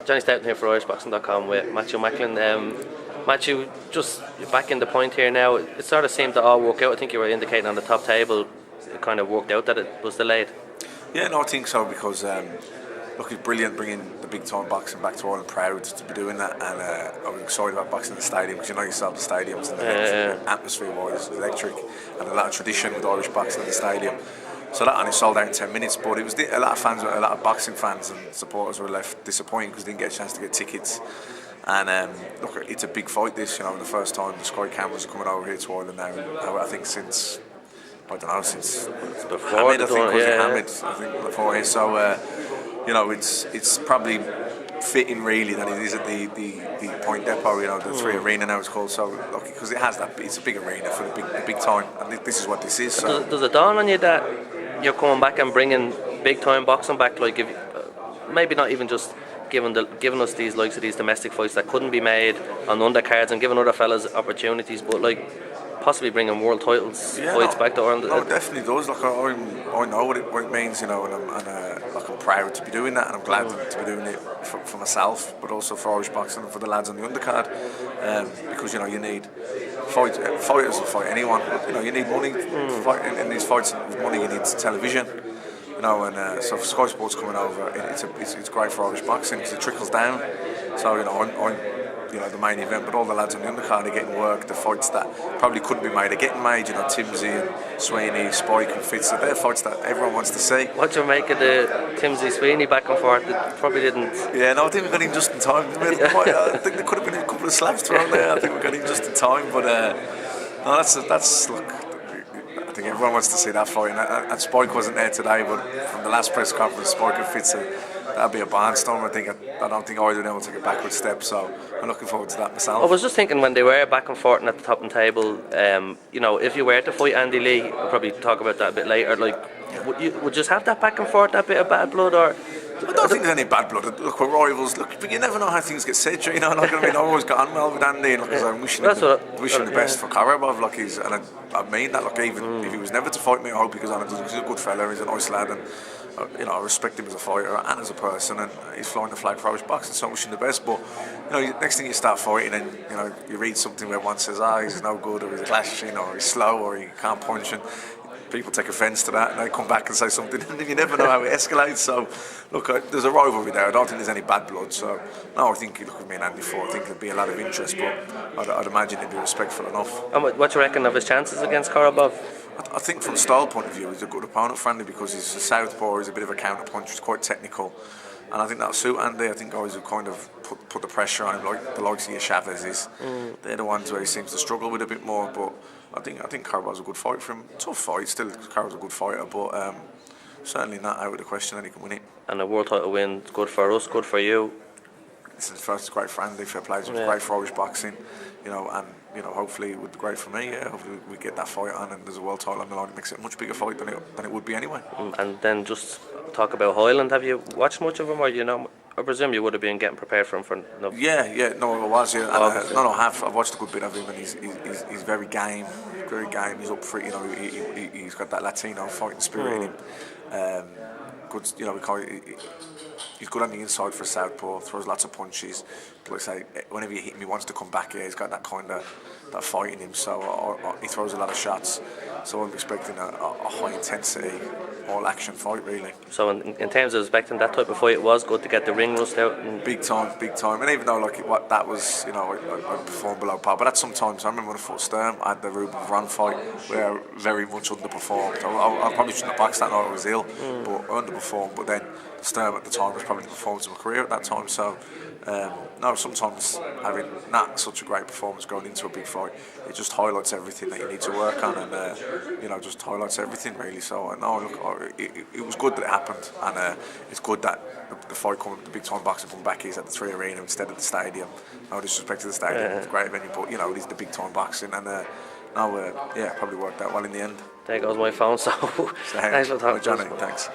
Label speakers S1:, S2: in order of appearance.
S1: Jonny Stapleton here for IrishBoxing.com with Macklin. Matthew, just back in the point here now, it sort of seemed to all work out. I think you were indicating on the top table, it kind of worked out that it was delayed.
S2: Yeah, no, I think so because look, it's brilliant bringing the big time boxing back to Ireland. Proud to be doing that, and I was excited about boxing in the stadium because you know yourself, the stadiums and the atmosphere-wise, electric, and a lot of tradition with Irish boxing in the stadium. So that only sold out in 10 minutes, but it was a lot of fans, a lot of boxing fans and supporters were left disappointed because they didn't get a chance to get tickets. And look, it's a big fight this, you know, the first time the Sky cameras are coming over here to Ireland now. I think since
S1: before
S2: Hamid, I think before here. So you know, it's probably fitting really that it is at the Point Depot, you know, the Three Arena now it's called. So look, because it has that, it's a big arena for the big time, and this is what this is. So.
S1: Does it dawn on you that you're coming back and bringing big time boxing back, like if, maybe not even just giving us these likes of these domestic fights that couldn't be made on undercards and giving other fellas opportunities, but like possibly bringing world titles fights back to Ireland?
S2: No, it definitely does. Like I know what it means, you know, and I'm proud to be doing that, and I'm glad to be doing it for myself, but also for Irish boxing and for the lads on the undercard, because you know you need fighters will fight anyone. You know you need money to fight in these fights. With money you need television. You know, and so for Sky Sports coming over, it's great for Irish boxing because it trickles down. So you know, I'm you know the main event, but all the lads on the undercard are getting work. The fights that probably couldn't be made are getting made. You know, Timsy and Sweeney, Spike and Fitz. So they're fights that everyone wants to see.
S1: What do you make of the Timsy Sweeney back and forth? It probably didn't.
S2: Yeah, no, I think we got him just in time. I think there could have been a couple of slaps thrown there. I think we got him just in time, but no, that's look. I think everyone wants to see that fight, and Spike wasn't there today, but from the last press conference, Spike and Fitz said that'd be a barnstorm. I don't think either of them will take a backward step, so I'm looking forward to that myself.
S1: I was just thinking when they were back and forth at the top of the table, you know, if you were to fight Andy Lee, we'll probably talk about that a bit later. Like, would you just have that back and forth, that bit of bad blood, or?
S2: I don't think there's any bad blood. Look, we're rivals. Look, but you never know how things get said. You know, like, I mean, I always got on well with Andy, and like, I'm wishing him the best for Karabov. Like, I mean that. Like, even if he was never to fight me, I hope he goes on. He's a good fella. He's a nice lad, and you know, I respect him as a fighter and as a person. And he's flying the flag for Irish boxing, so I wish him the best. But you know, next thing you start fighting, and you know, you read something where one says, he's no good, or he's a clash, you know, or he's slow, or he can't punch, and people take offence to that, and they come back and say something, and you never know how it escalates. So, look, there's a rivalry there. I don't think there's any bad blood. So, no, I think look at me and Andy fought. I think there'd be a lot of interest, but I'd imagine he'd be respectful enough.
S1: And what do you reckon of his chances against Karabov?
S2: I think from style point of view, he's a good opponent for Andy because he's a southpaw. He's a bit of a counter puncher. He's quite technical, and I think that'll suit Andy. I think guys who kind of put the pressure on him, like the likes of Chavez is. They're the ones where he seems to struggle with a bit more, but. I think Karabov's a good fight for him. Tough fight, still Karabov's a good fighter, but certainly not out of the question that he can win it. And
S1: a world title win, good for us, good for you.
S2: This is first great for Andy, fair play. It's great for Irish boxing, you know, and you know, hopefully it would be great for me. Yeah, hopefully we get that fight on, and there's a world title on the line. It makes it a much bigger fight than it would be anyway. And
S1: then just talk about Highland. Have you watched much of him, or you know? I presume you would have been getting prepared for him for. No.
S2: No, I was. Yeah, I have. I've watched a good bit of him, and he's very game. Very game. He's up for it. You know, he's got that Latino fighting spirit in him. Good. You know, he's good on the inside for a southpaw. Throws lots of punches. Like I say, whenever you hit him, he wants to come back. Yeah, he's got that kind of fight in him. So he throws a lot of shots. So I'm expecting a high intensity, all action fight really.
S1: So in terms of expecting that type of fight, it was good to get the ring rust out.
S2: Big time. And even though what that was, you know, I performed below par. But that's sometimes. I remember when I fought Sturm, I had the Ruben Varane fight where I very much underperformed. I probably shouldn't have boxed that night. I was ill, but I underperformed. But then Sturm at the time was probably the performance of my career at that time. So. No, sometimes having not such a great performance going into a big fight, it just highlights everything that you need to work on, and you know, just highlights everything really. So no, look, it was good that it happened, and it's good that the fight the big time boxing come back is at the Three Arena instead of the stadium. No disrespect to the stadium, it's a great venue, but you know, it is the big time boxing, and probably worked out well in the end.
S1: There goes my phone. So thanks for talking,
S2: Jonny. Thanks.